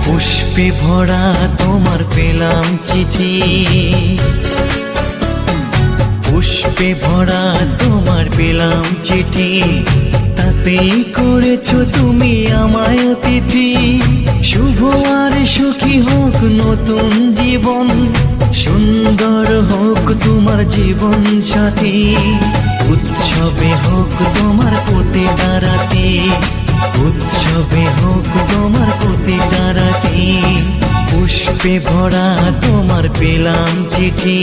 পুষ্পে ভরা তোমার পেলাম চিঠি, পুষ্পে ভরা তোমার পেলাম চিঠি, তাতেই করেছো তুমি আমায় অতিথি। শুভ আর সুখী হোক নতুন জীবন, সুন্দর হোক তোমার জীবন সাথী। উৎসবে হোক তোমার প্রতিটা রাতি, উৎসবে হোক তোমার প্রতিটা রাতি। পুষ্পে ভরা তোমার পেলাম চিঠি।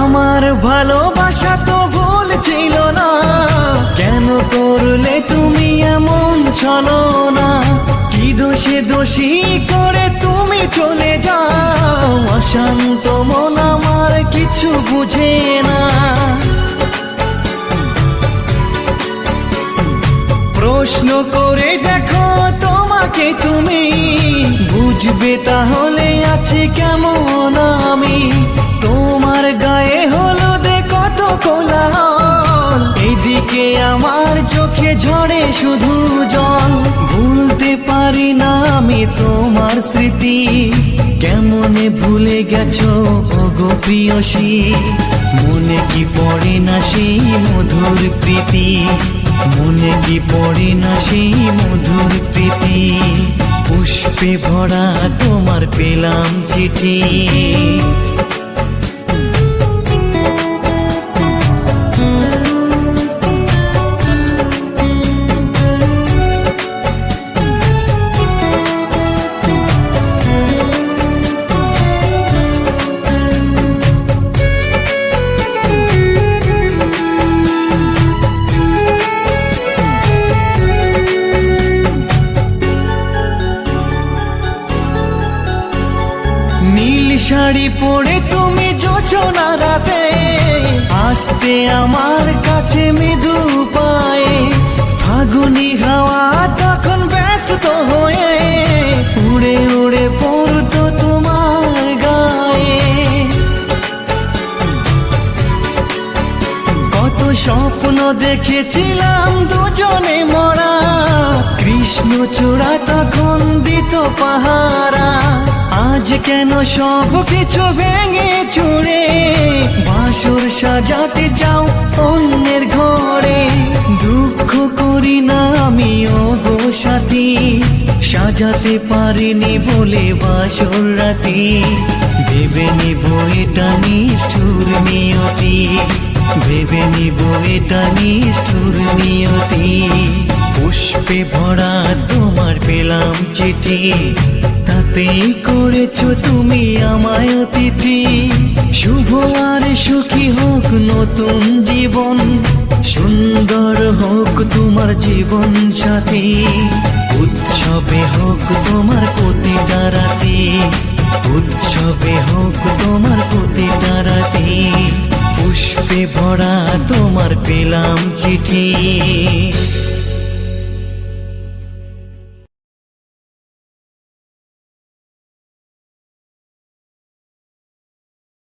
আমার ভালোবাসা তো ভুল ছিল না, কেন করলে তুমি এমন ছলনা? কি দোষে দোষী করে তুমি চলে যাও, অশান্ত মন আমার কিছু বুঝে না। প্রশ্ন করে দেখো তোমাকে তুমি, বুঝবে তাহলে আছে কেমন আমি। তোমার গায়ে হলুদে কত কোলাহল, এদিকে আমার চোখে ঝরে শুধু জল। ভুলতে পারি না আমি তোমার স্মৃতি, কেমনে ভুলে গেছো ওগো প্রিয়সী। মনে কি পড়ে না সেই মধুর প্রীতি, মনে কি পড়ে না সেই মধুর প্রীতি। পুষ্পে ভরা তোমার পেলাম চিঠি। নীল শাড়ি পরে তুমি যোচনা রাতে, আসতে আমার কাছে মৃদু পায়ে। ফাগুনি হাওয়া তখন ব্যস্ত হয়ে উড়ে উড়ে পড়তো তোমার গায়ে। কত স্বপ্ন দেখেছিলাম দুজনে মরা, কৃষ্ণচূড়া তখন দিত পাহারা। আজ কেন সব কিছু ভেঙে চুরে বাসর সাজাতে যাও অন্যের ঘরে। দুঃখ করি না আমি ওগো সাথী, সাজাতে পারিনি বলে বাসর রাতি। ভেবে নিব এটা নিষ্ঠুর নিয়তি, ভেবে নিব এটা নিষ্ঠুর নিয়তি। পুষ্পে ভরা তোমার পেলাম চিঠি, তাতেই করেছো তুমি আমায় অতিথি। শুভ আর সুখী হোক নতুন জীবন, সুন্দর হোক তোমার জীবন সাথী। উৎসবে হোক তোমার প্রতিটা রাতি, উৎসবে হোক তোমার প্রতিটা রাতি। পুষ্পে ভরা তোমার পেলাম চিঠি।